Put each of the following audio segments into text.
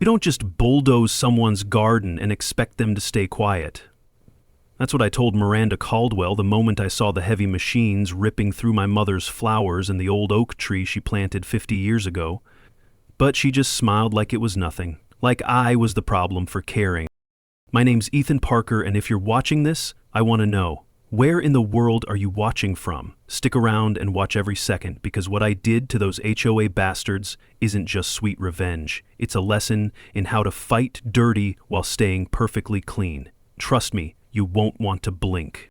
You don't just bulldoze someone's garden and expect them to stay quiet. That's what I told Miranda Caldwell the moment I saw the heavy machines ripping through my mother's flowers and the old oak tree she planted 50 years ago. But she just smiled like it was nothing, like I was the problem for caring. My name's Ethan Parker, and if you're watching this, I want to know, where in the world are you watching from? Stick around and watch every second, because what I did to those HOA bastards isn't just sweet revenge. It's a lesson in how to fight dirty while staying perfectly clean. Trust me, you won't want to blink.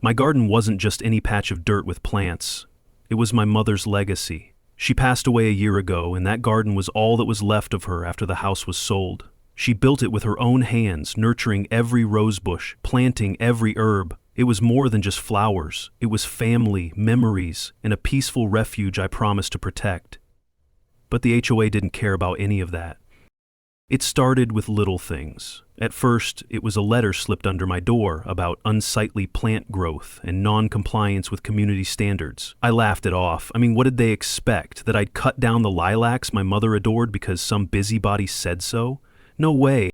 My garden wasn't just any patch of dirt with plants. It was my mother's legacy. She passed away a year ago, and that garden was all that was left of her after the house was sold. She built it with her own hands, nurturing every rosebush, planting every herb. It was more than just flowers. It was family, memories, and a peaceful refuge I promised to protect. But the HOA didn't care about any of that. It started with little things. At first, it was a letter slipped under my door about unsightly plant growth and non-compliance with community standards. I laughed it off. What did they expect? That I'd cut down the lilacs my mother adored because some busybody said so? No way.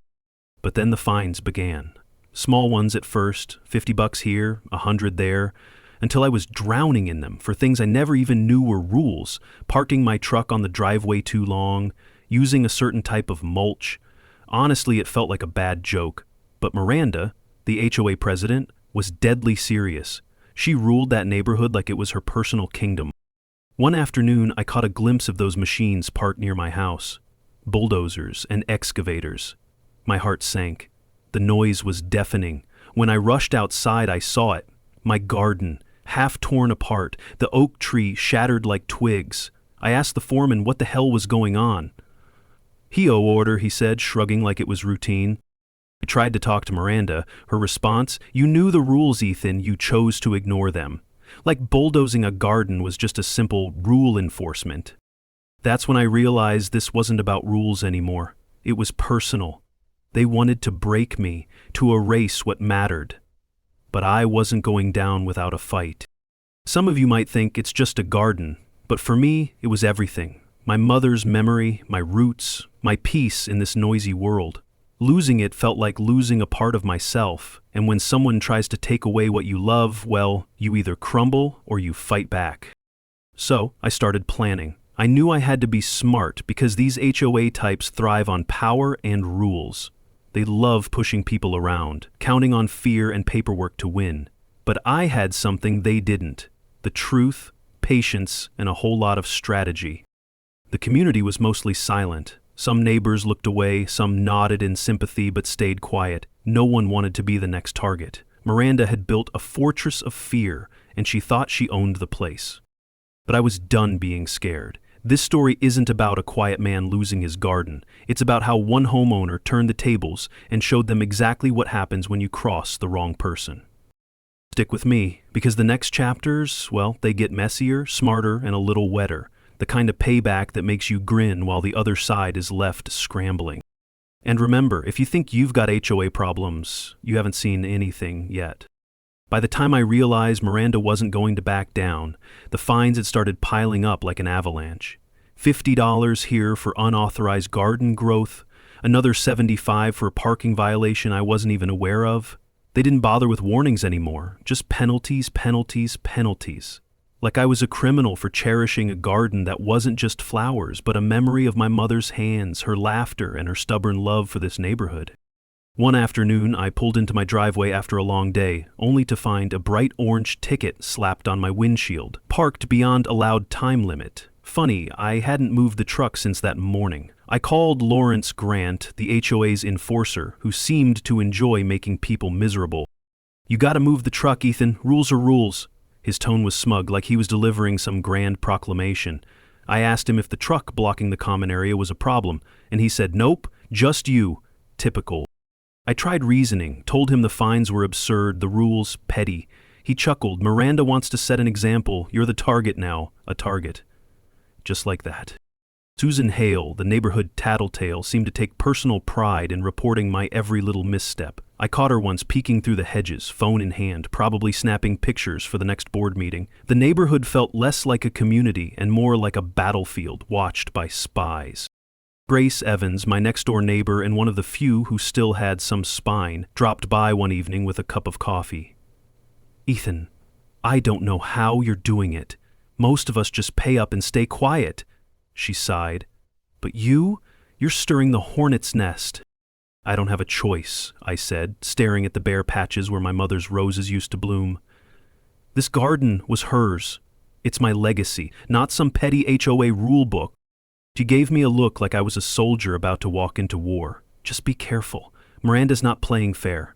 But then the fines began. Small ones at first, $50 here, $100 there, until I was drowning in them for things I never even knew were rules. Parking my truck on the driveway too long, using a certain type of mulch. Honestly, it felt like a bad joke. But Miranda, the HOA president, was deadly serious. She ruled that neighborhood like it was her personal kingdom. One afternoon, I caught a glimpse of those machines parked near my house. Bulldozers and excavators. My heart sank. The noise was deafening. When I rushed outside, I saw it. My garden, half torn apart, the oak tree shattered like twigs. I asked the foreman what the hell was going on. HOA order, he said, shrugging like it was routine. I tried to talk to Miranda. Her response, "You knew the rules, Ethan, you chose to ignore them." Like bulldozing a garden was just a simple rule enforcement. That's when I realized this wasn't about rules anymore. It was personal. They wanted to break me, to erase what mattered. But I wasn't going down without a fight. Some of you might think it's just a garden, but for me, it was everything. My mother's memory, my roots, my peace in this noisy world. Losing it felt like losing a part of myself, and when someone tries to take away what you love, well, you either crumble or you fight back. So, I started planning. I knew I had to be smart because these HOA types thrive on power and rules. They love pushing people around, counting on fear and paperwork to win. But I had something they didn't: the truth, patience, and a whole lot of strategy. The community was mostly silent. Some neighbors looked away, some nodded in sympathy but stayed quiet. No one wanted to be the next target. Miranda had built a fortress of fear, and she thought she owned the place. But I was done being scared. This story isn't about a quiet man losing his garden. It's about how one homeowner turned the tables and showed them exactly what happens when you cross the wrong person. Stick with me, because the next chapters, well, they get messier, smarter, and a little wetter. The kind of payback that makes you grin while the other side is left scrambling. And remember, if you think you've got HOA problems, you haven't seen anything yet. By the time I realized Miranda wasn't going to back down, the fines had started piling up like an avalanche. $50 here for unauthorized garden growth, another $75 for a parking violation I wasn't even aware of. They didn't bother with warnings anymore, just penalties, penalties, penalties. Like I was a criminal for cherishing a garden that wasn't just flowers, but a memory of my mother's hands, her laughter, and her stubborn love for this neighborhood. One afternoon, I pulled into my driveway after a long day, only to find a bright orange ticket slapped on my windshield, parked beyond allowed time limit. Funny, I hadn't moved the truck since that morning. I called Lawrence Grant, the HOA's enforcer, who seemed to enjoy making people miserable. "You gotta move the truck, Ethan. Rules are rules." His tone was smug, like he was delivering some grand proclamation. I asked him if the truck blocking the common area was a problem, and he said, "Nope, just you." Typical. I tried reasoning, told him the fines were absurd, the rules petty. He chuckled. "Miranda wants to set an example. You're the target now." A target. Just like that. Susan Hale, the neighborhood tattletale, seemed to take personal pride in reporting my every little misstep. I caught her once peeking through the hedges, phone in hand, probably snapping pictures for the next board meeting. The neighborhood felt less like a community and more like a battlefield watched by spies. Grace Evans, my next-door neighbor and one of the few who still had some spine, dropped by one evening with a cup of coffee. "Ethan, I don't know how you're doing it. Most of us just pay up and stay quiet," she sighed. "But you're stirring the hornet's nest." "I don't have a choice," I said, staring at the bare patches where my mother's roses used to bloom. This garden was hers. It's my legacy, not some petty HOA rule book. She gave me a look like I was a soldier about to walk into war. "Just be careful. Miranda's not playing fair."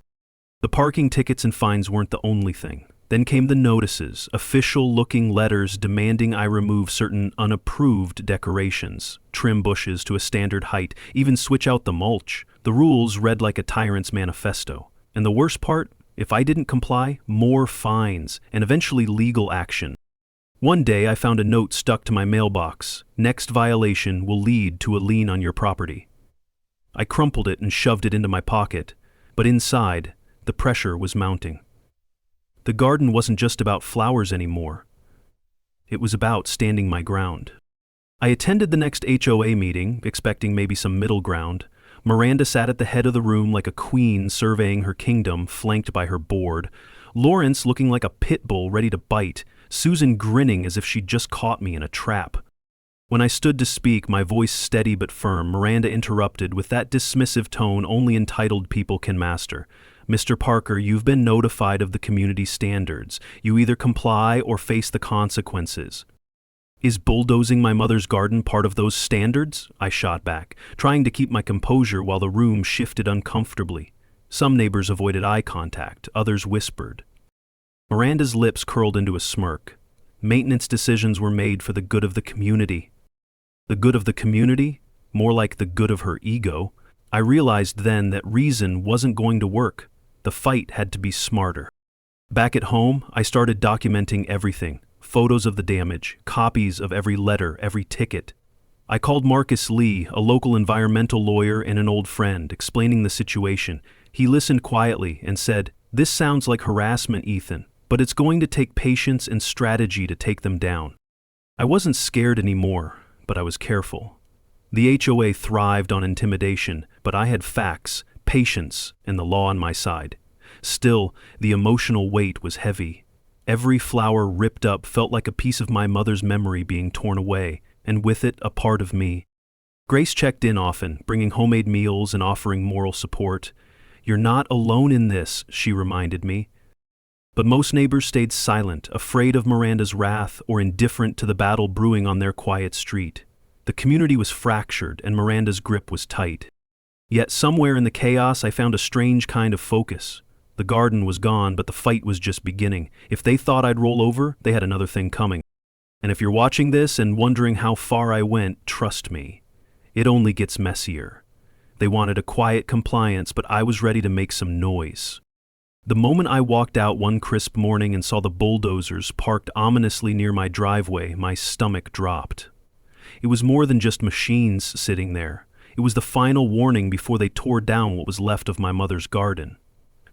The parking tickets and fines weren't the only thing. Then came the notices, official-looking letters demanding I remove certain unapproved decorations, trim bushes to a standard height, even switch out the mulch. The rules read like a tyrant's manifesto. And the worst part, if I didn't comply, more fines, and eventually legal action. One day I found a note stuck to my mailbox. "Next violation will lead to a lien on your property." I crumpled it and shoved it into my pocket, but inside, the pressure was mounting. The garden wasn't just about flowers anymore. It was about standing my ground. I attended the next HOA meeting, expecting maybe some middle ground. Miranda sat at the head of the room like a queen surveying her kingdom, flanked by her board. Lawrence looking like a pit bull ready to bite. Susan grinning as if she'd just caught me in a trap. When I stood to speak, my voice steady but firm, Miranda interrupted with that dismissive tone only entitled people can master. "Mr. Parker, you've been notified of the community standards. You either comply or face the consequences." "Is bulldozing my mother's garden part of those standards?" I shot back, trying to keep my composure while the room shifted uncomfortably. Some neighbors avoided eye contact, others whispered. Miranda's lips curled into a smirk. Maintenance decisions were made for the good of the community. The good of the community? More like the good of her ego. I realized then that reason wasn't going to work. The fight had to be smarter. Back at home, I started documenting everything. Photos of the damage, copies of every letter, every ticket. I called Marcus Lee, a local environmental lawyer and an old friend, explaining the situation. He listened quietly and said, "This sounds like harassment, Ethan, but it's going to take patience and strategy to take them down." I wasn't scared anymore, but I was careful. The HOA thrived on intimidation, but I had facts, patience, and the law on my side. Still, the emotional weight was heavy. Every flower ripped up felt like a piece of my mother's memory being torn away, and with it, a part of me. Grace checked in often, bringing homemade meals and offering moral support. "You're not alone in this," she reminded me. But most neighbors stayed silent, afraid of Miranda's wrath or indifferent to the battle brewing on their quiet street. The community was fractured and Miranda's grip was tight. Yet somewhere in the chaos I found a strange kind of focus. The garden was gone, but the fight was just beginning. If they thought I'd roll over, they had another thing coming. And if you're watching this and wondering how far I went, trust me, it only gets messier. They wanted a quiet compliance, but I was ready to make some noise. The moment I walked out one crisp morning and saw the bulldozers parked ominously near my driveway, my stomach dropped. It was more than just machines sitting there. It was the final warning before they tore down what was left of my mother's garden.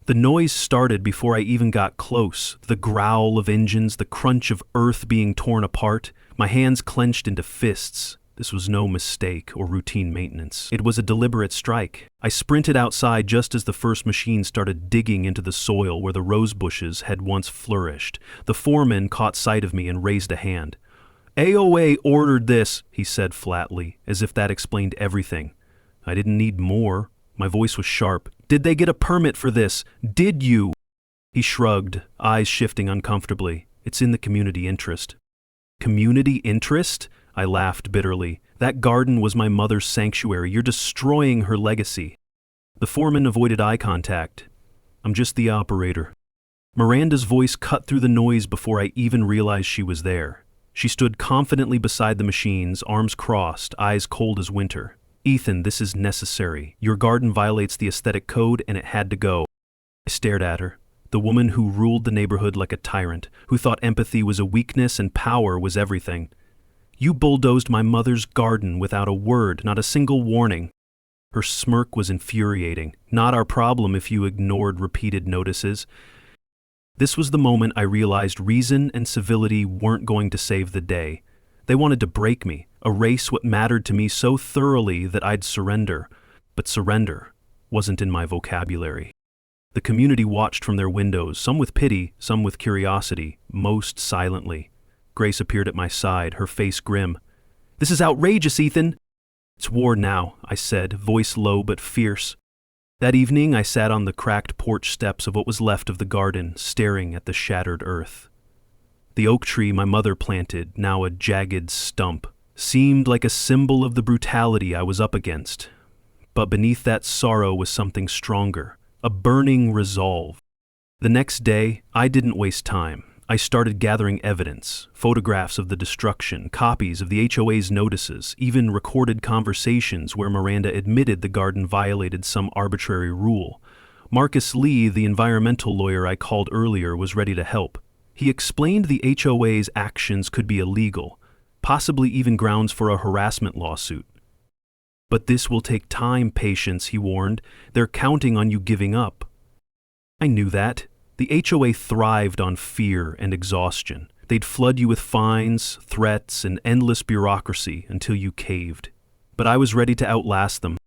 The noise started before I even got close, the growl of engines, the crunch of earth being torn apart, my hands clenched into fists. This was no mistake or routine maintenance. It was a deliberate strike. I sprinted outside just as the first machine started digging into the soil where the rose bushes had once flourished. The foreman caught sight of me and raised a hand. "AOA ordered this," he said flatly, as if that explained everything. I didn't need more. My voice was sharp. "Did they get a permit for this? Did you?" He shrugged, eyes shifting uncomfortably. "It's in the community interest." "Community interest?" I laughed bitterly. "That garden was my mother's sanctuary. You're destroying her legacy." The foreman avoided eye contact. "I'm just the operator." Miranda's voice cut through the noise before I even realized she was there. She stood confidently beside the machines, arms crossed, eyes cold as winter. "Ethan, this is necessary. Your garden violates the aesthetic code and it had to go." I stared at her. The woman who ruled the neighborhood like a tyrant, who thought empathy was a weakness and power was everything. "You bulldozed my mother's garden without a word, not a single warning." Her smirk was infuriating. "Not our problem if you ignored repeated notices." This was the moment I realized reason and civility weren't going to save the day. They wanted to break me, erase what mattered to me so thoroughly that I'd surrender. But surrender wasn't in my vocabulary. The community watched from their windows, some with pity, some with curiosity, most silently. Grace appeared at my side, her face grim. "This is outrageous, Ethan!" "It's war now," I said, voice low but fierce. That evening, I sat on the cracked porch steps of what was left of the garden, staring at the shattered earth. The oak tree my mother planted, now a jagged stump, seemed like a symbol of the brutality I was up against. But beneath that sorrow was something stronger, a burning resolve. The next day, I didn't waste time. I started gathering evidence, photographs of the destruction, copies of the HOA's notices, even recorded conversations where Miranda admitted the garden violated some arbitrary rule. Marcus Lee, the environmental lawyer I called earlier, was ready to help. He explained the HOA's actions could be illegal, possibly even grounds for a harassment lawsuit. "But this will take time, Patience," he warned. "They're counting on you giving up." I knew that. The HOA thrived on fear and exhaustion. They'd flood you with fines, threats, and endless bureaucracy until you caved. But I was ready to outlast them.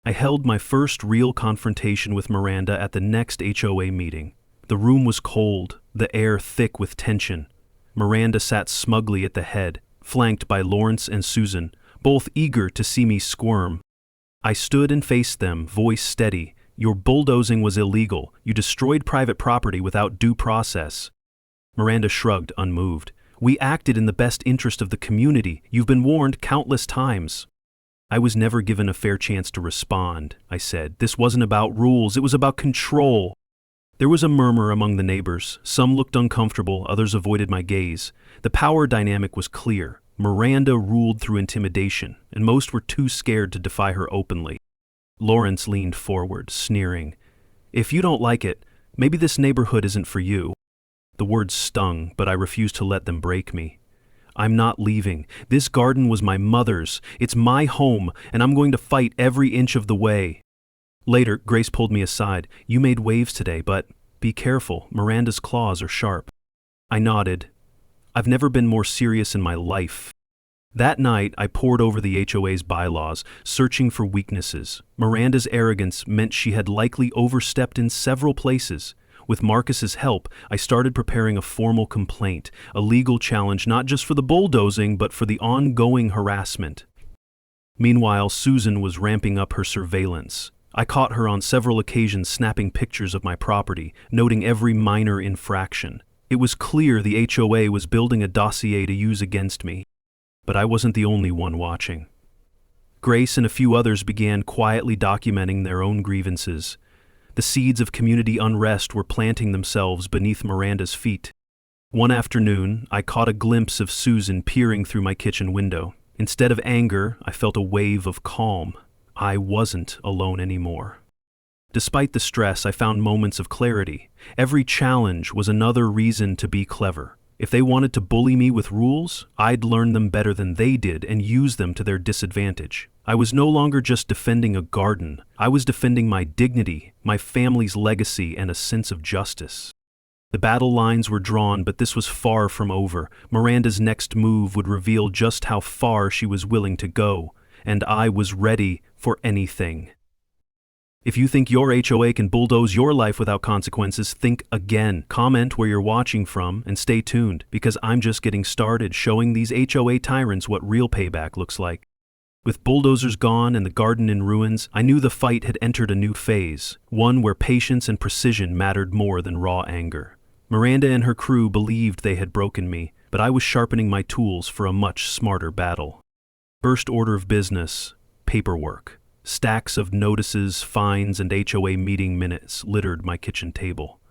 I held my first real confrontation with Miranda at the next HOA meeting. The room was cold, the air thick with tension. Miranda sat smugly at the head, flanked by Lawrence and Susan, both eager to see me squirm. I stood and faced them, voice steady. "Your bulldozing was illegal. You destroyed private property without due process." Miranda shrugged, unmoved. "We acted in the best interest of the community. You've been warned countless times." I was never given a fair chance to respond, I said. This wasn't about rules, it was about control. There was a murmur among the neighbors. Some looked uncomfortable, others avoided my gaze. The power dynamic was clear. Miranda ruled through intimidation, and most were too scared to defy her openly. Lawrence leaned forward, sneering. "If you don't like it, maybe this neighborhood isn't for you." The words stung, but I refused to let them break me. "I'm not leaving. This garden was my mother's. It's my home, and I'm going to fight every inch of the way." Later, Grace pulled me aside. "You made waves today, but be careful. Miranda's claws are sharp." I nodded. I've never been more serious in my life. That night, I pored over the HOA's bylaws, searching for weaknesses. Miranda's arrogance meant she had likely overstepped in several places. With Marcus's help, I started preparing a formal complaint, a legal challenge not just for the bulldozing, but for the ongoing harassment. Meanwhile, Susan was ramping up her surveillance. I caught her on several occasions snapping pictures of my property, noting every minor infraction. It was clear the HOA was building a dossier to use against me. But I wasn't the only one watching. Grace and a few others began quietly documenting their own grievances. The seeds of community unrest were planting themselves beneath Miranda's feet. One afternoon, I caught a glimpse of Susan peering through my kitchen window. Instead of anger, I felt a wave of calm. I wasn't alone anymore. Despite the stress, I found moments of clarity. Every challenge was another reason to be clever. If they wanted to bully me with rules, I'd learn them better than they did and use them to their disadvantage. I was no longer just defending a garden. I was defending my dignity, my family's legacy, and a sense of justice. The battle lines were drawn, but this was far from over. Miranda's next move would reveal just how far she was willing to go, and I was ready for anything. If you think your HOA can bulldoze your life without consequences, think again. Comment where you're watching from and stay tuned, because I'm just getting started showing these HOA tyrants what real payback looks like. With bulldozers gone and the garden in ruins, I knew the fight had entered a new phase, one where patience and precision mattered more than raw anger. Miranda and her crew believed they had broken me, but I was sharpening my tools for a much smarter battle. First order of business, paperwork. Stacks of notices, fines, and HOA meeting minutes littered my kitchen table.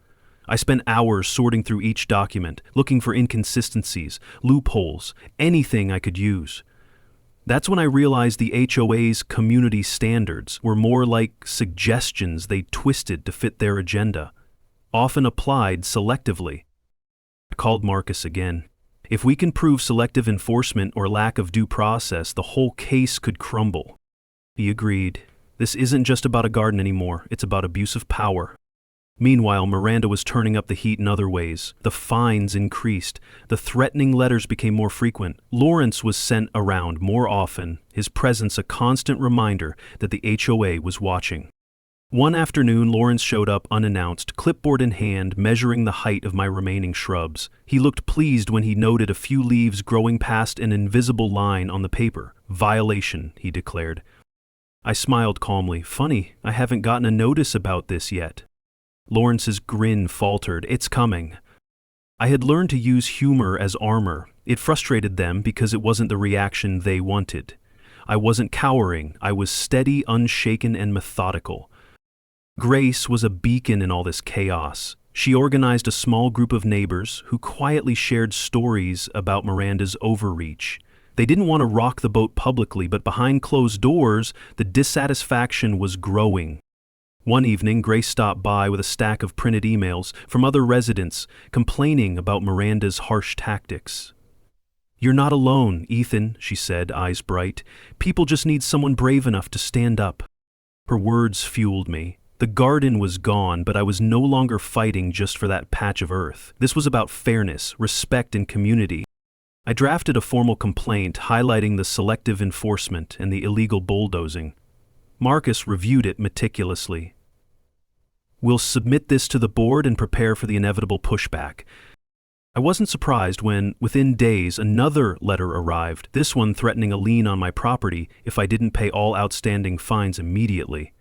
I spent hours sorting through each document, looking for inconsistencies, loopholes, anything I could use. That's when I realized the HOA's community standards were more like suggestions they twisted to fit their agenda, often applied selectively. I called Marcus again. If we can prove selective enforcement or lack of due process, the whole case could crumble. He agreed. This isn't just about a garden anymore, it's about abuse of power. Meanwhile, Miranda was turning up the heat in other ways. The fines increased. The threatening letters became more frequent. Lawrence was sent around more often, his presence a constant reminder that the HOA was watching. One afternoon, Lawrence showed up unannounced, clipboard in hand, measuring the height of my remaining shrubs. He looked pleased when he noted a few leaves growing past an invisible line on the paper. Violation, he declared. I smiled calmly. Funny, I haven't gotten a notice about this yet. Lawrence's grin faltered. It's coming. I had learned to use humor as armor. It frustrated them because it wasn't the reaction they wanted. I wasn't cowering. I was steady, unshaken, and methodical. Grace was a beacon in all this chaos. She organized a small group of neighbors who quietly shared stories about Miranda's overreach. They didn't want to rock the boat publicly, but behind closed doors, the dissatisfaction was growing. One evening, Grace stopped by with a stack of printed emails from other residents complaining about Miranda's harsh tactics. "You're not alone, Ethan," she said, eyes bright. "People just need someone brave enough to stand up." Her words fueled me. The garden was gone, but I was no longer fighting just for that patch of earth. This was about fairness, respect, and community. I drafted a formal complaint highlighting the selective enforcement and the illegal bulldozing. Marcus reviewed it meticulously. "We'll submit this to the board and prepare for the inevitable pushback." I wasn't surprised when, within days, another letter arrived, this one threatening a lien on my property if I didn't pay all outstanding fines immediately.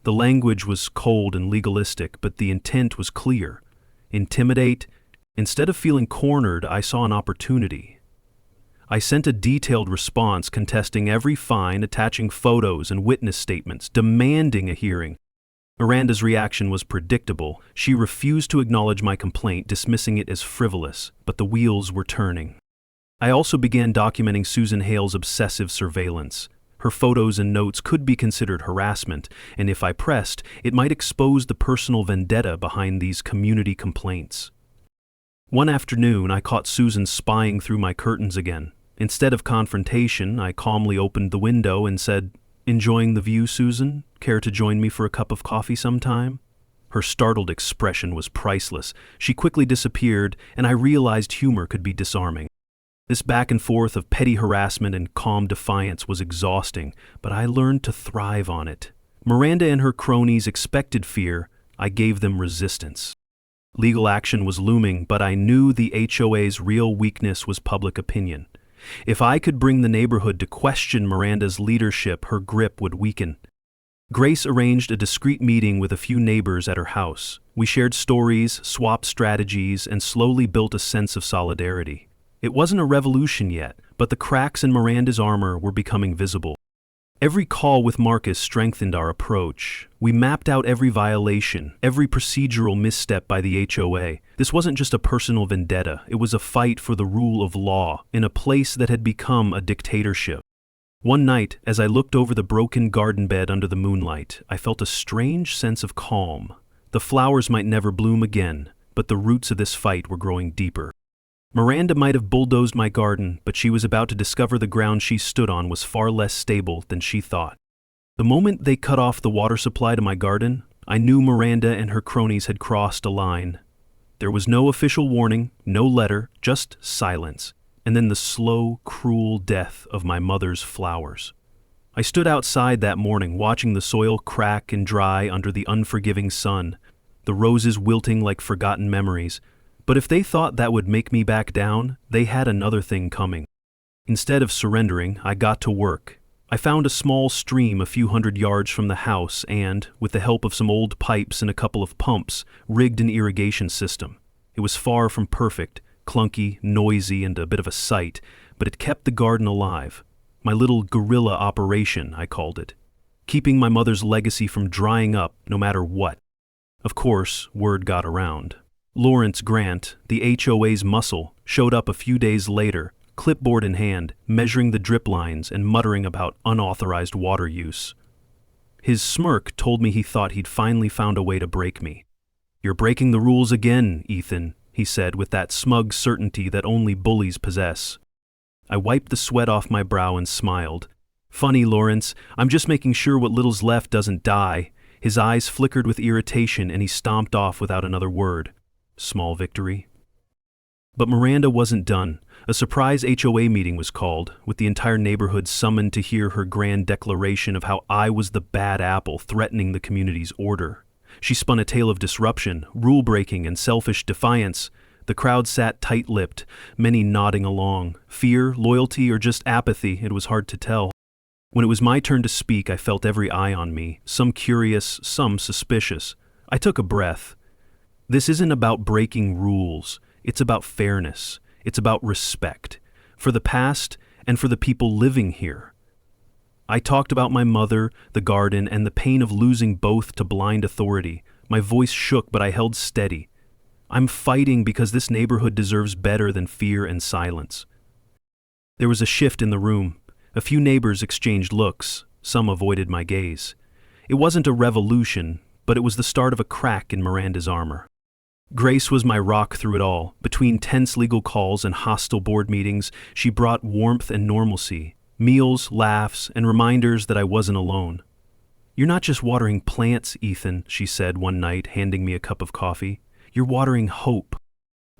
The language was cold and legalistic, but the intent was clear. Intimidate. Instead of feeling cornered, I saw an opportunity. I sent a detailed response contesting every fine, attaching photos and witness statements, demanding a hearing. Miranda's reaction was predictable. She refused to acknowledge my complaint, dismissing it as frivolous, but the wheels were turning. I also began documenting Susan Hale's obsessive surveillance. Her photos and notes could be considered harassment, and if I pressed, it might expose the personal vendetta behind these community complaints. One afternoon, I caught Susan spying through my curtains again. Instead of confrontation, I calmly opened the window and said, "Enjoying the view, Susan? Care to join me for a cup of coffee sometime?" Her startled expression was priceless. She quickly disappeared, and I realized humor could be disarming. This back and forth of petty harassment and calm defiance was exhausting, but I learned to thrive on it. Miranda and her cronies expected fear. I gave them resistance. Legal action was looming, but I knew the HOA's real weakness was public opinion. If I could bring the neighborhood to question Miranda's leadership, her grip would weaken. Grace arranged a discreet meeting with a few neighbors at her house. We shared stories, swapped strategies, and slowly built a sense of solidarity. It wasn't a revolution yet, but the cracks in Miranda's armor were becoming visible. Every call with Marcus strengthened our approach. We mapped out every violation, every procedural misstep by the HOA. This wasn't just a personal vendetta, it was a fight for the rule of law in a place that had become a dictatorship. One night, as I looked over the broken garden bed under the moonlight, I felt a strange sense of calm. The flowers might never bloom again, but the roots of this fight were growing deeper. Miranda might have bulldozed my garden, but she was about to discover the ground she stood on was far less stable than she thought. The moment they cut off the water supply to my garden, I knew Miranda and her cronies had crossed a line. There was no official warning, no letter, just silence, and then the slow, cruel death of my mother's flowers. I stood outside that morning watching the soil crack and dry under the unforgiving sun, the roses wilting like forgotten memories. But if they thought that would make me back down, they had another thing coming. Instead of surrendering, I got to work. I found a small stream a few hundred yards from the house and, with the help of some old pipes and a couple of pumps, rigged an irrigation system. It was far from perfect, clunky, noisy, and a bit of a sight, but it kept the garden alive. My little guerrilla operation, I called it, keeping my mother's legacy from drying up no matter what. Of course, word got around. Lawrence Grant, the HOA's muscle, showed up a few days later, clipboard in hand, measuring the drip lines and muttering about unauthorized water use. His smirk told me he thought he'd finally found a way to break me. "You're breaking the rules again, Ethan," he said with that smug certainty that only bullies possess. I wiped the sweat off my brow and smiled. "Funny, Lawrence, I'm just making sure what little's left doesn't die. His eyes flickered with irritation and he stomped off without another word. Small victory. But Miranda wasn't done. A surprise HOA meeting was called, with the entire neighborhood summoned to hear her grand declaration of how I was the bad apple threatening the community's order. She spun a tale of disruption, rule-breaking, and selfish defiance. The crowd sat tight-lipped, many nodding along. Fear, loyalty, or just apathy, it was hard to tell. When it was my turn to speak, I felt every eye on me, some curious, some suspicious. I took a breath. This isn't about breaking rules. It's about fairness. It's about respect. For the past and for the people living here. I talked about my mother, the garden, and the pain of losing both to blind authority. My voice shook, but I held steady. I'm fighting because this neighborhood deserves better than fear and silence. There was a shift in the room. A few neighbors exchanged looks. Some avoided my gaze. It wasn't a revolution, but it was the start of a crack in Miranda's armor. Grace was my rock through it all. Between tense legal calls and hostile board meetings, she brought warmth and normalcy, meals, laughs, and reminders that I wasn't alone. "You're not just watering plants, Ethan," she said one night, handing me a cup of coffee. "You're watering hope."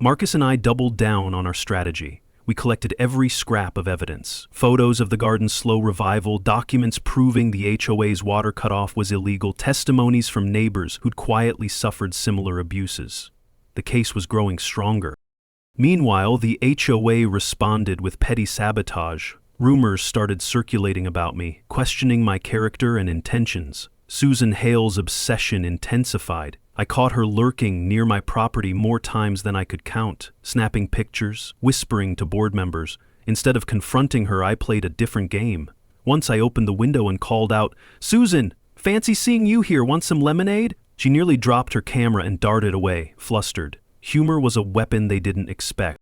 Marcus and I doubled down on our strategy. We collected every scrap of evidence. Photos of the garden's slow revival, documents proving the HOA's water cutoff was illegal, testimonies from neighbors who'd quietly suffered similar abuses. The case was growing stronger. Meanwhile, the HOA responded with petty sabotage. Rumors started circulating about me, questioning my character and intentions. Susan Hale's obsession intensified. I caught her lurking near my property more times than I could count, snapping pictures, whispering to board members. Instead of confronting her, I played a different game. Once I opened the window and called out, "Susan, fancy seeing you here, want some lemonade?" She nearly dropped her camera and darted away, flustered. Humor was a weapon they didn't expect.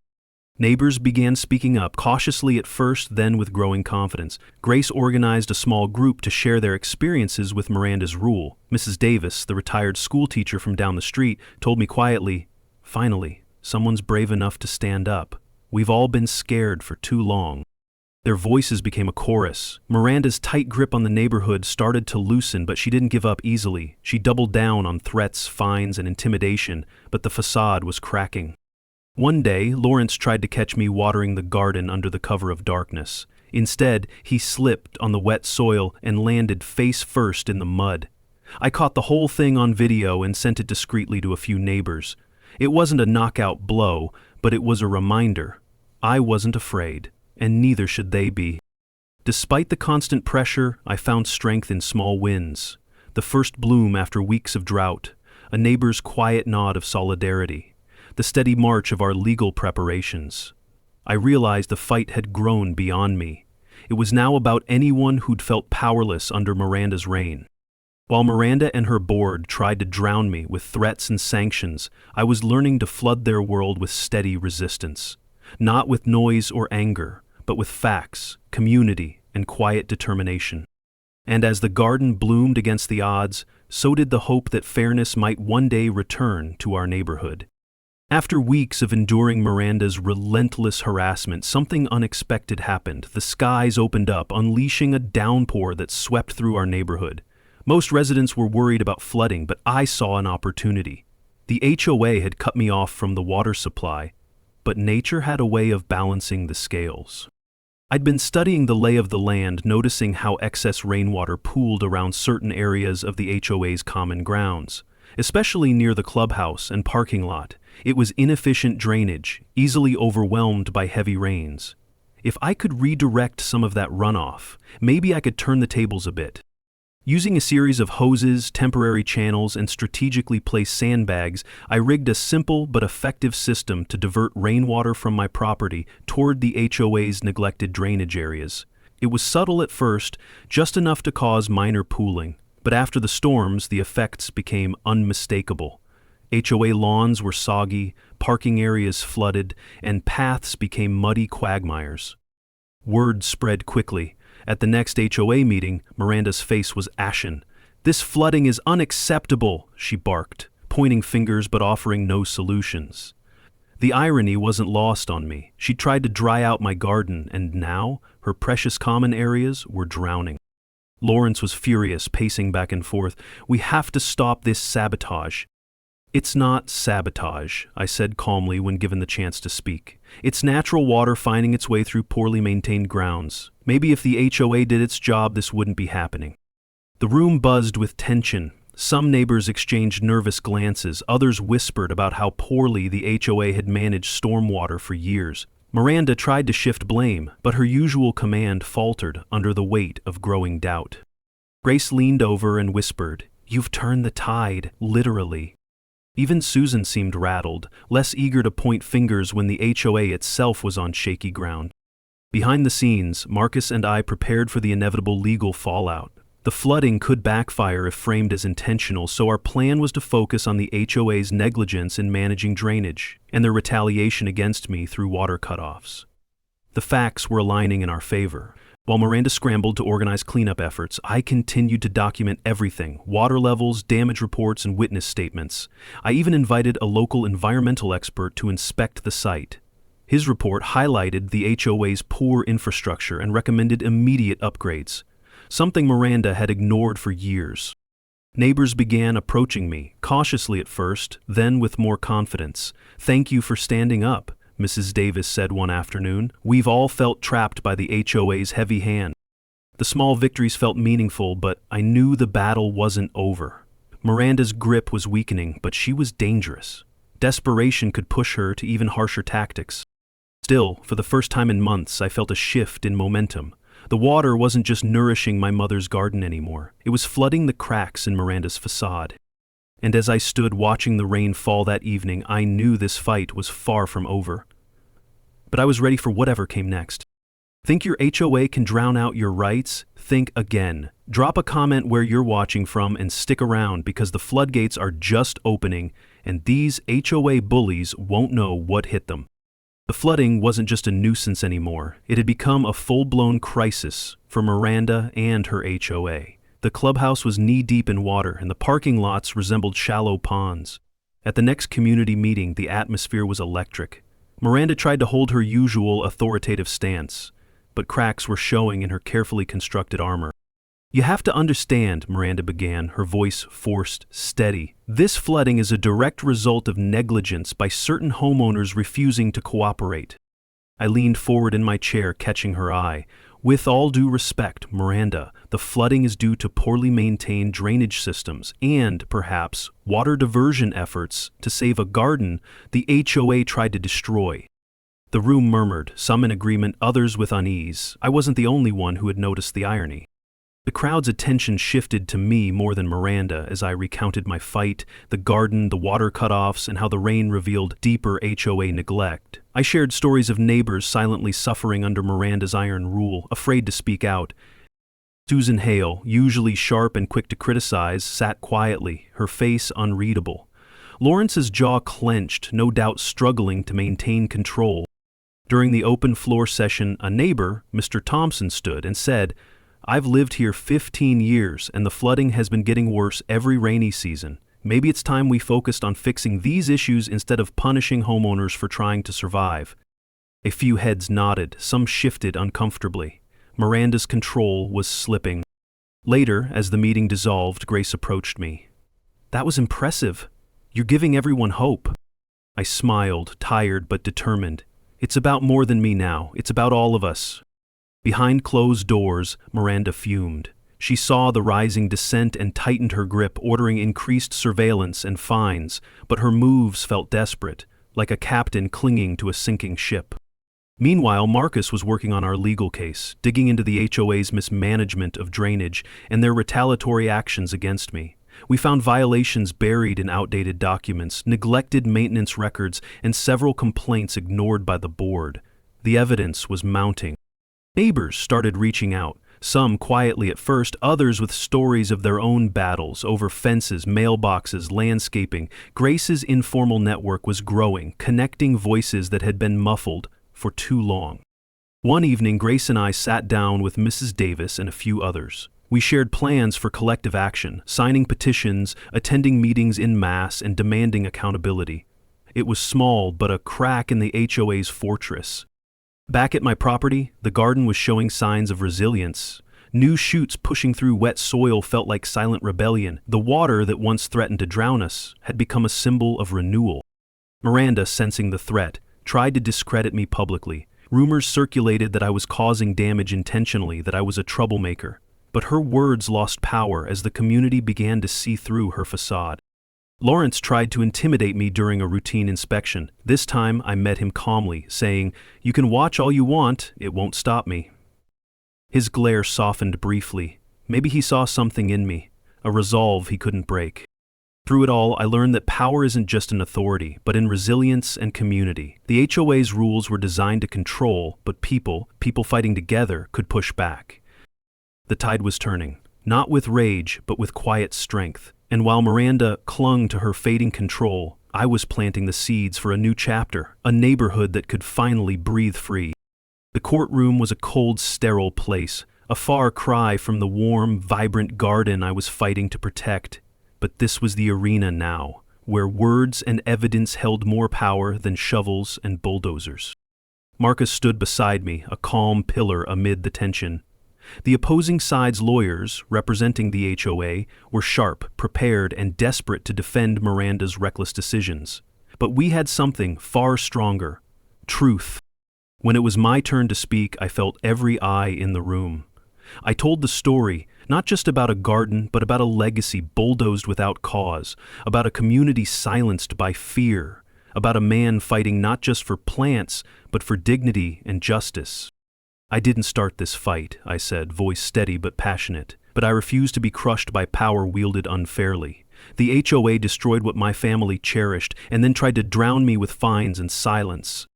Neighbors began speaking up, cautiously at first, then with growing confidence. Grace organized a small group to share their experiences with Miranda's rule. Mrs. Davis, the retired school teacher from down the street, told me quietly, "Finally, someone's brave enough to stand up. We've all been scared for too long." Their voices became a chorus. Miranda's tight grip on the neighborhood started to loosen, but she didn't give up easily. She doubled down on threats, fines, and intimidation, but the facade was cracking. One day, Lawrence tried to catch me watering the garden under the cover of darkness. Instead, he slipped on the wet soil and landed face first in the mud. I caught the whole thing on video and sent it discreetly to a few neighbors. It wasn't a knockout blow, but it was a reminder. I wasn't afraid, and neither should they be. Despite the constant pressure, I found strength in small wins. The first bloom after weeks of drought, a neighbor's quiet nod of solidarity, the steady march of our legal preparations. I realized the fight had grown beyond me. It was now about anyone who'd felt powerless under Miranda's reign. While Miranda and her board tried to drown me with threats and sanctions, I was learning to flood their world with steady resistance. Not with noise or anger, but with facts, community, and quiet determination. And as the garden bloomed against the odds, so did the hope that fairness might one day return to our neighborhood. After weeks of enduring Miranda's relentless harassment, something unexpected happened. The skies opened up, unleashing a downpour that swept through our neighborhood. Most residents were worried about flooding, but I saw an opportunity. The HOA had cut me off from the water supply, but nature had a way of balancing the scales. I'd been studying the lay of the land, noticing how excess rainwater pooled around certain areas of the HOA's common grounds, especially near the clubhouse and parking lot. It was inefficient drainage, easily overwhelmed by heavy rains. If I could redirect some of that runoff, maybe I could turn the tables a bit. Using a series of hoses, temporary channels, and strategically placed sandbags, I rigged a simple but effective system to divert rainwater from my property toward the HOA's neglected drainage areas. It was subtle at first, just enough to cause minor pooling, but after the storms, the effects became unmistakable. HOA lawns were soggy, parking areas flooded, and paths became muddy quagmires. Word spread quickly. At the next HOA meeting, Miranda's face was ashen. "This flooding is unacceptable," she barked, pointing fingers but offering no solutions. The irony wasn't lost on me. She tried to dry out my garden, and now her precious common areas were drowning. Lawrence was furious, pacing back and forth. "We have to stop this sabotage." "It's not sabotage," I said calmly when given the chance to speak. "It's natural water finding its way through poorly maintained grounds. Maybe if the HOA did its job, this wouldn't be happening." The room buzzed with tension. Some neighbors exchanged nervous glances, others whispered about how poorly the HOA had managed stormwater for years. Miranda tried to shift blame, but her usual command faltered under the weight of growing doubt. Grace leaned over and whispered, "You've turned the tide, literally." Even Susan seemed rattled, less eager to point fingers when the HOA itself was on shaky ground. Behind the scenes, Marcus and I prepared for the inevitable legal fallout. The flooding could backfire if framed as intentional, so our plan was to focus on the HOA's negligence in managing drainage and their retaliation against me through water cutoffs. The facts were aligning in our favor. While Miranda scrambled to organize cleanup efforts, I continued to document everything: water levels, damage reports, and witness statements. I even invited a local environmental expert to inspect the site. His report highlighted the HOA's poor infrastructure and recommended immediate upgrades, something Miranda had ignored for years. Neighbors began approaching me, cautiously at first, then with more confidence. "Thank you for standing up," Mrs. Davis said one afternoon. "We've all felt trapped by the HOA's heavy hand." The small victories felt meaningful, but I knew the battle wasn't over. Miranda's grip was weakening, but she was dangerous. Desperation could push her to even harsher tactics. Still, for the first time in months, I felt a shift in momentum. The water wasn't just nourishing my mother's garden anymore. It was flooding the cracks in Miranda's facade. And as I stood watching the rain fall that evening, I knew this fight was far from over. But I was ready for whatever came next. Think your HOA can drown out your rights? Think again. Drop a comment where you're watching from and stick around, because the floodgates are just opening and these HOA bullies won't know what hit them. The flooding wasn't just a nuisance anymore. It had become a full-blown crisis for Miranda and her HOA. The clubhouse was knee-deep in water, and the parking lots resembled shallow ponds. At the next community meeting, the atmosphere was electric. Miranda tried to hold her usual authoritative stance, but cracks were showing in her carefully constructed armor. "You have to understand," Miranda began, her voice forced, steady. "This flooding is a direct result of negligence by certain homeowners refusing to cooperate." I leaned forward in my chair, catching her eye. "With all due respect, Miranda, the flooding is due to poorly maintained drainage systems and, perhaps, water diversion efforts to save a garden the HOA tried to destroy." The room murmured, some in agreement, others with unease. I wasn't the only one who had noticed the irony. The crowd's attention shifted to me more than Miranda as I recounted my fight, the garden, the water cutoffs, and how the rain revealed deeper HOA neglect. I shared stories of neighbors silently suffering under Miranda's iron rule, afraid to speak out. Susan Hale, usually sharp and quick to criticize, sat quietly, her face unreadable. Lawrence's jaw clenched, no doubt struggling to maintain control. During the open floor session, a neighbor, Mr. Thompson, stood and said, "I've lived here 15 years, and the flooding has been getting worse every rainy season. Maybe it's time we focused on fixing these issues instead of punishing homeowners for trying to survive." A few heads nodded, some shifted uncomfortably. Miranda's control was slipping. Later, as the meeting dissolved, Grace approached me. "That was impressive. You're giving everyone hope." I smiled, tired but determined. "It's about more than me now. It's about all of us." Behind closed doors, Miranda fumed. She saw the rising descent and tightened her grip, ordering increased surveillance and fines, but her moves felt desperate, like a captain clinging to a sinking ship. Meanwhile, Marcus was working on our legal case, digging into the HOA's mismanagement of drainage and their retaliatory actions against me. We found violations buried in outdated documents, neglected maintenance records, and several complaints ignored by the board. The evidence was mounting. Neighbors started reaching out, some quietly at first, others with stories of their own battles over fences, mailboxes, landscaping. Grace's informal network was growing, connecting voices that had been muffled for too long. One evening, Grace and I sat down with Mrs. Davis and a few others. We shared plans for collective action, signing petitions, attending meetings en masse, and demanding accountability. It was small, but a crack in the HOA's fortress. Back at my property, the garden was showing signs of resilience. New shoots pushing through wet soil felt like silent rebellion. The water that once threatened to drown us had become a symbol of renewal. Miranda, sensing the threat, tried to discredit me publicly. Rumors circulated that I was causing damage intentionally, that I was a troublemaker. But her words lost power as the community began to see through her facade. Lawrence tried to intimidate me during a routine inspection. This time I met him calmly, saying, "You can watch all you want, it won't stop me." His glare softened briefly. Maybe he saw something in me, a resolve he couldn't break. Through it all, I learned that power isn't just in authority, but in resilience and community. The HOA's rules were designed to control, but people fighting together, could push back. The tide was turning, not with rage, but with quiet strength. And while Miranda clung to her fading control, I was planting the seeds for a new chapter, a neighborhood that could finally breathe free. The courtroom was a cold, sterile place, a far cry from the warm, vibrant garden I was fighting to protect. But this was the arena now, where words and evidence held more power than shovels and bulldozers. Marcus stood beside me, a calm pillar amid the tension. The opposing side's lawyers, representing the HOA, were sharp, prepared, and desperate to defend Miranda's reckless decisions. But we had something far stronger: truth. When it was my turn to speak, I felt every eye in the room. I told the story, not just about a garden, but about a legacy bulldozed without cause, about a community silenced by fear, about a man fighting not just for plants, but for dignity and justice. "I didn't start this fight," I said, voice steady but passionate, "but I refuse to be crushed by power wielded unfairly. The HOA destroyed what my family cherished and then tried to drown me with fines and silence."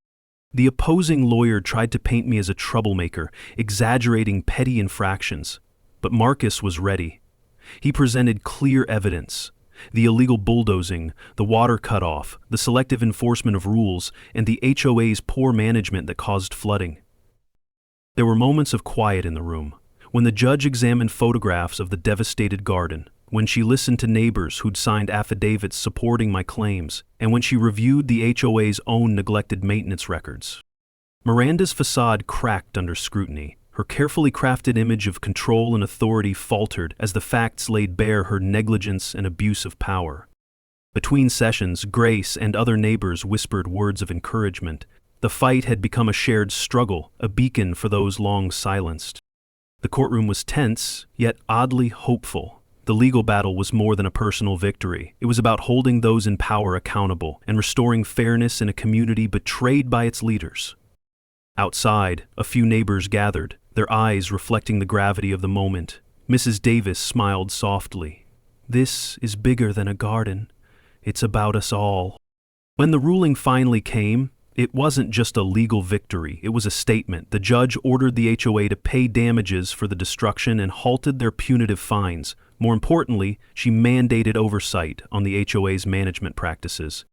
The opposing lawyer tried to paint me as a troublemaker, exaggerating petty infractions. But Marcus was ready. He presented clear evidence: the illegal bulldozing, the water cutoff, the selective enforcement of rules, and the HOA's poor management that caused flooding. There were moments of quiet in the room, when the judge examined photographs of the devastated garden, when she listened to neighbors who'd signed affidavits supporting my claims, and when she reviewed the HOA's own neglected maintenance records. Miranda's facade cracked under scrutiny. Her carefully crafted image of control and authority faltered as the facts laid bare her negligence and abuse of power. Between sessions, Grace and other neighbors whispered words of encouragement. The fight had become a shared struggle, a beacon for those long silenced. The courtroom was tense, yet oddly hopeful. The legal battle was more than a personal victory. It was about holding those in power accountable and restoring fairness in a community betrayed by its leaders. Outside, a few neighbors gathered, their eyes reflecting the gravity of the moment. Mrs. Davis smiled softly. "This is bigger than a garden. It's about us all." When the ruling finally came, it wasn't just a legal victory, it was a statement. The judge ordered the HOA to pay damages for the destruction and halted their punitive fines. More importantly, she mandated oversight on the HOA's management practices.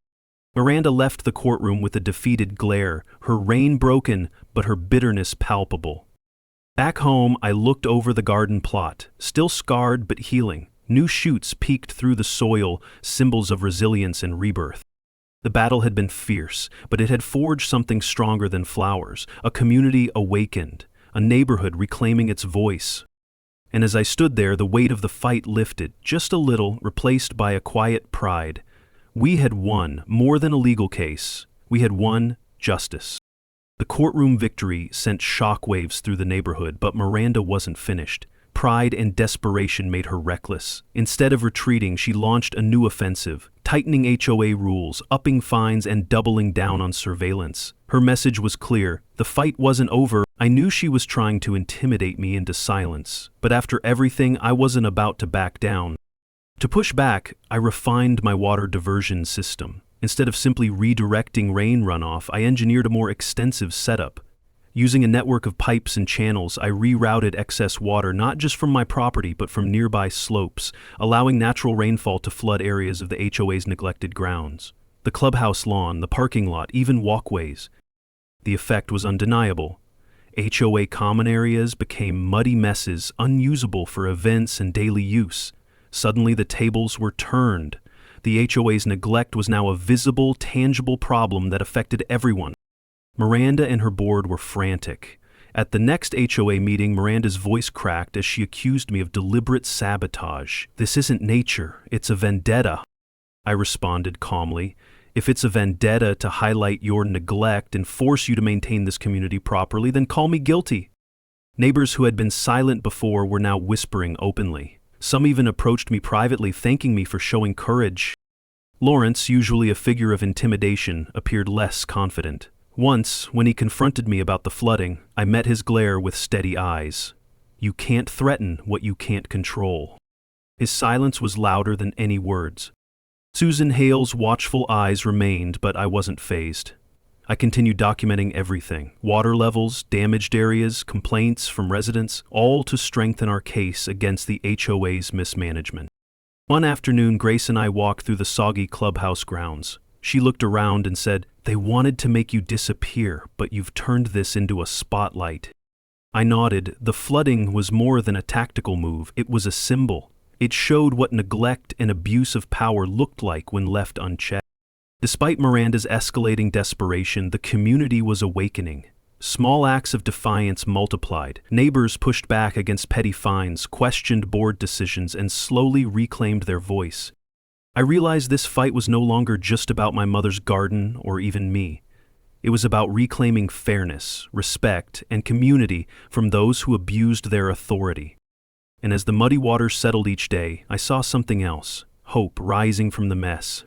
Miranda left the courtroom with a defeated glare, her reign broken, but her bitterness palpable. Back home, I looked over the garden plot, still scarred but healing. New shoots peeked through the soil, symbols of resilience and rebirth. The battle had been fierce, but it had forged something stronger than flowers, a community awakened, a neighborhood reclaiming its voice. And as I stood there, the weight of the fight lifted, just a little, replaced by a quiet pride. We had won more than a legal case. We had won justice. The courtroom victory sent shockwaves through the neighborhood, but Miranda wasn't finished. Pride and desperation made her reckless. Instead of retreating, she launched a new offensive, tightening HOA rules, upping fines, and doubling down on surveillance. Her message was clear: the fight wasn't over. I knew she was trying to intimidate me into silence, but after everything, I wasn't about to back down. To push back, I refined my water diversion system. Instead of simply redirecting rain runoff, I engineered a more extensive setup. Using a network of pipes and channels, I rerouted excess water not just from my property but from nearby slopes, allowing natural rainfall to flood areas of the HOA's neglected grounds. The clubhouse lawn, the parking lot, even walkways. The effect was undeniable. HOA common areas became muddy messes, unusable for events and daily use. Suddenly the tables were turned. The HOA's neglect was now a visible, tangible problem that affected everyone. Miranda and her board were frantic. At the next HOA meeting, Miranda's voice cracked as she accused me of deliberate sabotage. "This isn't nature, it's a vendetta," I responded calmly. "If it's a vendetta to highlight your neglect and force you to maintain this community properly, then call me guilty." Neighbors who had been silent before were now whispering openly. Some even approached me privately, thanking me for showing courage. Lawrence, usually a figure of intimidation, appeared less confident. Once, when he confronted me about the flooding, I met his glare with steady eyes. "You can't threaten what you can't control." His silence was louder than any words. Susan Hale's watchful eyes remained, but I wasn't fazed. I continued documenting everything: water levels, damaged areas, complaints from residents, all to strengthen our case against the HOA's mismanagement. One afternoon, Grace and I walked through the soggy clubhouse grounds. She looked around and said, "They wanted to make you disappear, but you've turned this into a spotlight." I nodded. The flooding was more than a tactical move, it was a symbol. It showed what neglect and abuse of power looked like when left unchecked. Despite Miranda's escalating desperation, the community was awakening. Small acts of defiance multiplied. Neighbors pushed back against petty fines, questioned board decisions, and slowly reclaimed their voice. I realized this fight was no longer just about my mother's garden or even me. It was about reclaiming fairness, respect, and community from those who abused their authority. And as the muddy waters settled each day, I saw something else: hope rising from the mess.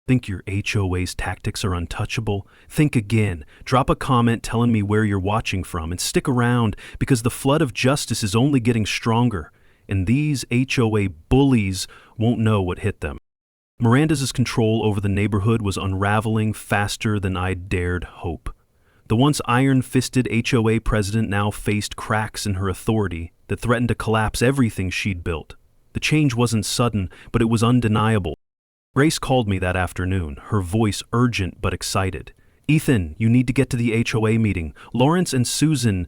Think your HOA's tactics are untouchable? Think again. Drop a comment telling me where you're watching from, and stick around, because the flood of justice is only getting stronger, and these HOA bullies won't know what hit them. Miranda's control over the neighborhood was unraveling faster than I'd dared hope. The once iron-fisted HOA president now faced cracks in her authority that threatened to collapse everything she'd built. The change wasn't sudden, but it was undeniable. Grace called me that afternoon, her voice urgent but excited. "Ethan, you need to get to the HOA meeting. Lawrence and Susan,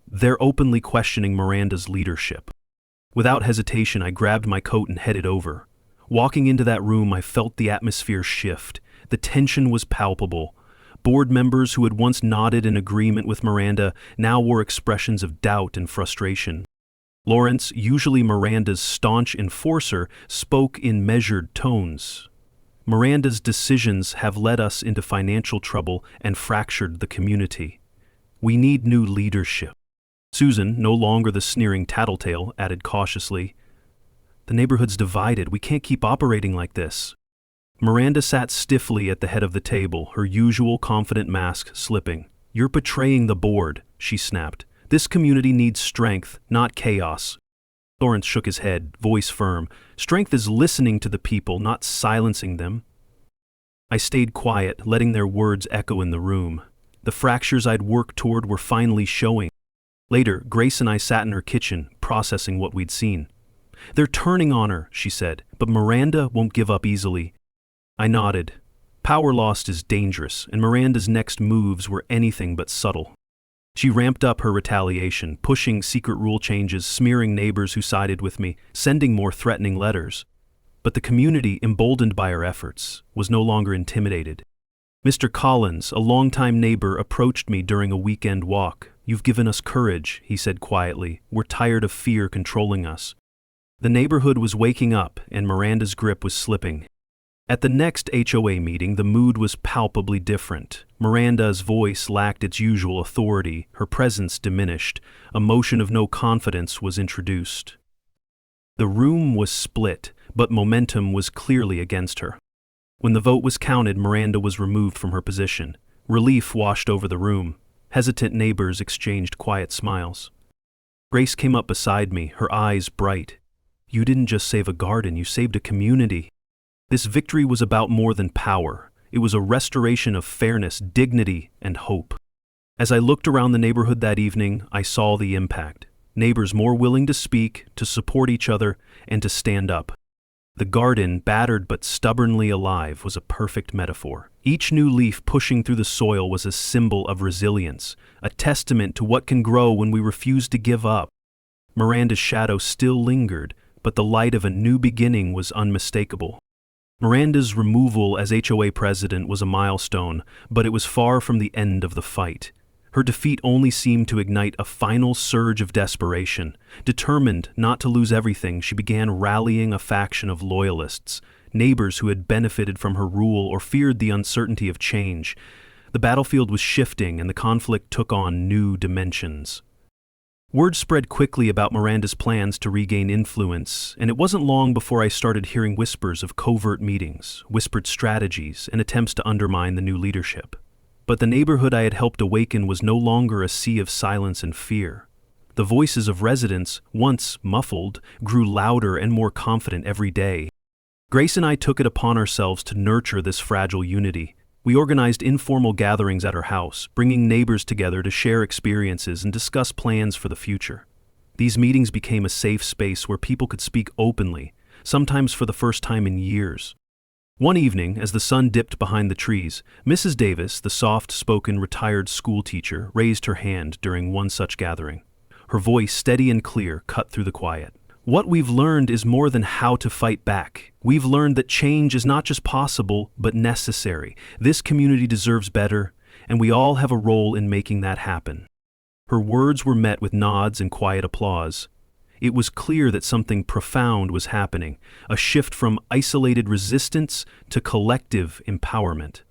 they're openly questioning Miranda's leadership." Without hesitation, I grabbed my coat and headed over. Walking into that room, I felt the atmosphere shift. The tension was palpable. Board members who had once nodded in agreement with Miranda now wore expressions of doubt and frustration. Lawrence, usually Miranda's staunch enforcer, spoke in measured tones. "Miranda's decisions have led us into financial trouble and fractured the community. We need new leadership." Susan, no longer the sneering tattletale, added cautiously, "The neighborhood's divided. We can't keep operating like this." Miranda sat stiffly at the head of the table, her usual confident mask slipping. "You're betraying the board," she snapped. "This community needs strength, not chaos." Lawrence shook his head, voice firm. "Strength is listening to the people, not silencing them." I stayed quiet, letting their words echo in the room. The fractures I'd worked toward were finally showing. Later, Grace and I sat in her kitchen, processing what we'd seen. "They're turning on her," she said, "but Miranda won't give up easily." I nodded. Power lost is dangerous, and Miranda's next moves were anything but subtle. She ramped up her retaliation, pushing secret rule changes, smearing neighbors who sided with me, sending more threatening letters. But the community, emboldened by her efforts, was no longer intimidated. Mr. Collins, a longtime neighbor, approached me during a weekend walk. "You've given us courage," he said quietly. "We're tired of fear controlling us." The neighborhood was waking up, and Miranda's grip was slipping. At the next HOA meeting, the mood was palpably different. Miranda's voice lacked its usual authority, her presence diminished, a motion of no confidence was introduced. The room was split, but momentum was clearly against her. When the vote was counted, Miranda was removed from her position. Relief washed over the room. Hesitant neighbors exchanged quiet smiles. Grace came up beside me, her eyes bright. "You didn't just save a garden, you saved a community." This victory was about more than power. It was a restoration of fairness, dignity, and hope. As I looked around the neighborhood that evening, I saw the impact. Neighbors more willing to speak, to support each other, and to stand up. The garden, battered but stubbornly alive, was a perfect metaphor. Each new leaf pushing through the soil was a symbol of resilience, a testament to what can grow when we refuse to give up. Miranda's shadow still lingered, but the light of a new beginning was unmistakable. Miranda's removal as HOA president was a milestone, but it was far from the end of the fight. Her defeat only seemed to ignite a final surge of desperation. Determined not to lose everything, she began rallying a faction of loyalists, neighbors who had benefited from her rule or feared the uncertainty of change. The battlefield was shifting, and the conflict took on new dimensions. Word spread quickly about Miranda's plans to regain influence, and it wasn't long before I started hearing whispers of covert meetings, whispered strategies, and attempts to undermine the new leadership. But the neighborhood I had helped awaken was no longer a sea of silence and fear. The voices of residents, once muffled, grew louder and more confident every day. Grace and I took it upon ourselves to nurture this fragile unity. We organized informal gatherings at her house, bringing neighbors together to share experiences and discuss plans for the future. These meetings became a safe space where people could speak openly, sometimes for the first time in years. One evening, as the sun dipped behind the trees, Mrs. Davis, the soft-spoken retired schoolteacher, raised her hand during one such gathering. Her voice, steady and clear, cut through the quiet. "What we've learned is more than how to fight back. We've learned that change is not just possible, but necessary. This community deserves better, and we all have a role in making that happen." Her words were met with nods and quiet applause. It was clear that something profound was happening, a shift from isolated resistance to collective empowerment.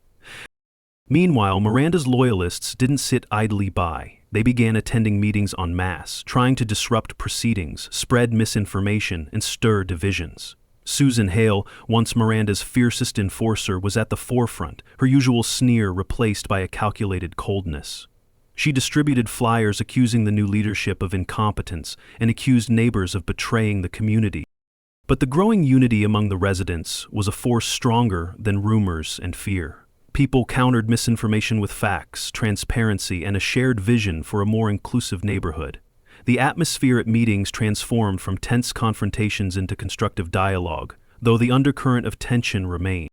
Meanwhile, Miranda's loyalists didn't sit idly by. They began attending meetings en masse, trying to disrupt proceedings, spread misinformation, and stir divisions. Susan Hale, once Miranda's fiercest enforcer, was at the forefront, her usual sneer replaced by a calculated coldness. She distributed flyers accusing the new leadership of incompetence and accused neighbors of betraying the community. But the growing unity among the residents was a force stronger than rumors and fear. People countered misinformation with facts, transparency, and a shared vision for a more inclusive neighborhood. The atmosphere at meetings transformed from tense confrontations into constructive dialogue, though the undercurrent of tension remained.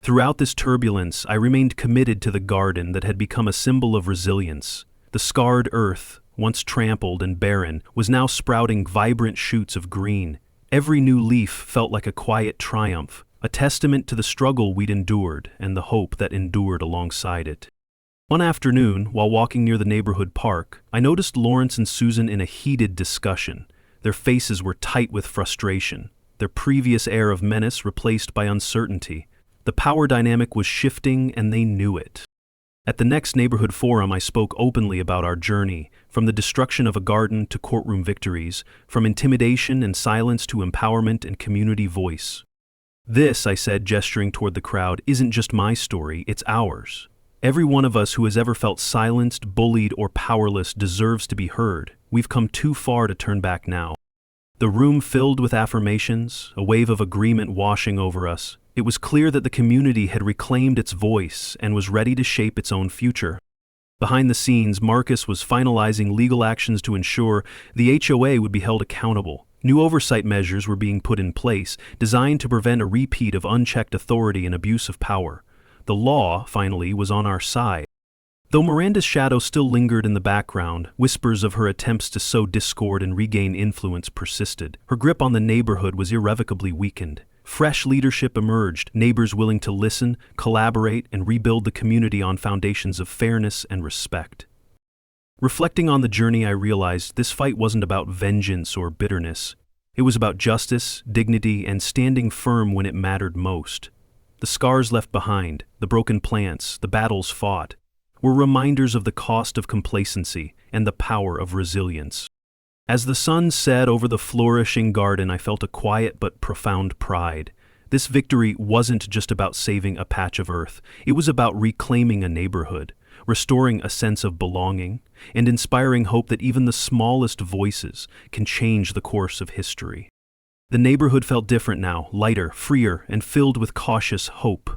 Throughout this turbulence, I remained committed to the garden that had become a symbol of resilience. The scarred earth, once trampled and barren, was now sprouting vibrant shoots of green. Every new leaf felt like a quiet triumph, a testament to the struggle we'd endured and the hope that endured alongside it. One afternoon, while walking near the neighborhood park, I noticed Lawrence and Susan in a heated discussion. Their faces were tight with frustration, their previous air of menace replaced by uncertainty. The power dynamic was shifting, and they knew it. At the next neighborhood forum, I spoke openly about our journey, from the destruction of a garden to courtroom victories, from intimidation and silence to empowerment and community voice. "This," I said, gesturing toward the crowd, "isn't just my story, it's ours. Every one of us who has ever felt silenced, bullied, or powerless deserves to be heard. We've come too far to turn back now." The room filled with affirmations, a wave of agreement washing over us. It was clear that the community had reclaimed its voice and was ready to shape its own future. Behind the scenes, Marcus was finalizing legal actions to ensure the HOA would be held accountable. New oversight measures were being put in place, designed to prevent a repeat of unchecked authority and abuse of power. The law, finally, was on our side. Though Miranda's shadow still lingered in the background, whispers of her attempts to sow discord and regain influence persisted. Her grip on the neighborhood was irrevocably weakened. Fresh leadership emerged, neighbors willing to listen, collaborate, and rebuild the community on foundations of fairness and respect. Reflecting on the journey, I realized this fight wasn't about vengeance or bitterness. It was about justice, dignity, and standing firm when it mattered most. The scars left behind, the broken plants, the battles fought, were reminders of the cost of complacency and the power of resilience. As the sun set over the flourishing garden, I felt a quiet but profound pride. This victory wasn't just about saving a patch of earth. It was about reclaiming a neighborhood, restoring a sense of belonging, and inspiring hope that even the smallest voices can change the course of history. The neighborhood felt different now, lighter, freer, and filled with cautious hope.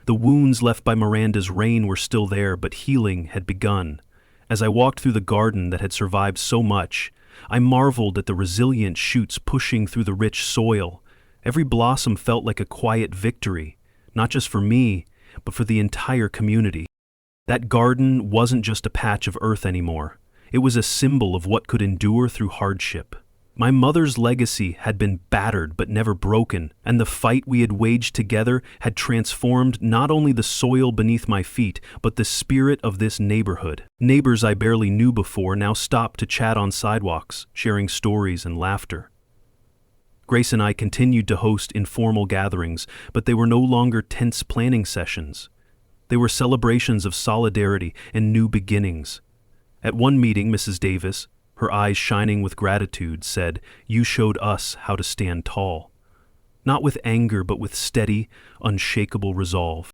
The wounds left by Miranda's reign were still there, but healing had begun. As I walked through the garden that had survived so much, I marveled at the resilient shoots pushing through the rich soil. Every blossom felt like a quiet victory, not just for me, but for the entire community. That garden wasn't just a patch of earth anymore. It was a symbol of what could endure through hardship. My mother's legacy had been battered but never broken, and the fight we had waged together had transformed not only the soil beneath my feet, but the spirit of this neighborhood. Neighbors I barely knew before now stopped to chat on sidewalks, sharing stories and laughter. Grace and I continued to host informal gatherings, but they were no longer tense planning sessions. They were celebrations of solidarity and new beginnings. At one meeting, Mrs. Davis, her eyes shining with gratitude, said, "You showed us how to stand tall." Not with anger, but with steady, unshakable resolve.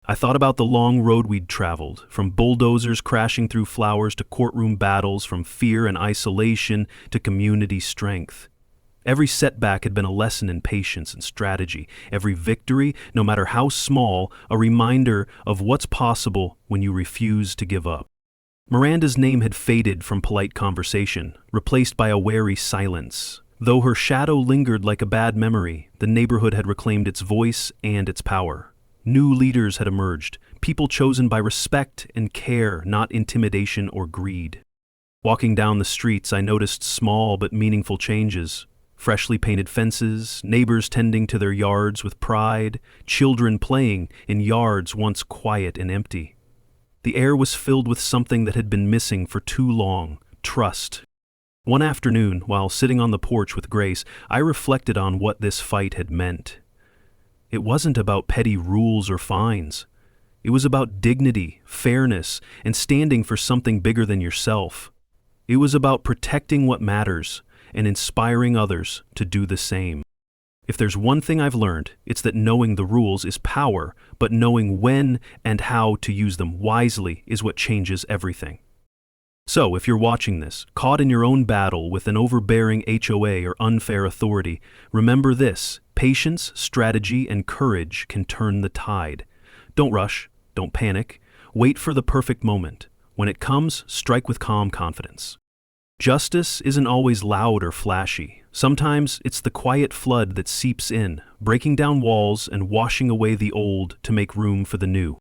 I thought about the long road we'd traveled, from bulldozers crashing through flowers to courtroom battles, from fear and isolation to community strength. Every setback had been a lesson in patience and strategy. Every victory, no matter how small, a reminder of what's possible when you refuse to give up. Miranda's name had faded from polite conversation, replaced by a wary silence. Though her shadow lingered like a bad memory, the neighborhood had reclaimed its voice and its power. New leaders had emerged, people chosen by respect and care, not intimidation or greed. Walking down the streets, I noticed small but meaningful changes. Freshly painted fences, neighbors tending to their yards with pride, children playing in yards once quiet and empty. The air was filled with something that had been missing for too long: trust. One afternoon, while sitting on the porch with Grace, I reflected on what this fight had meant. It wasn't about petty rules or fines. It was about dignity, fairness, and standing for something bigger than yourself. It was about protecting what matters and inspiring others to do the same. If there's one thing I've learned, it's that knowing the rules is power, but knowing when and how to use them wisely is what changes everything. So, if you're watching this, caught in your own battle with an overbearing HOA or unfair authority, remember this: patience, strategy, and courage can turn the tide. Don't rush, don't panic, wait for the perfect moment. When it comes, strike with calm confidence. Justice isn't always loud or flashy. Sometimes it's the quiet flood that seeps in, breaking down walls and washing away the old to make room for the new.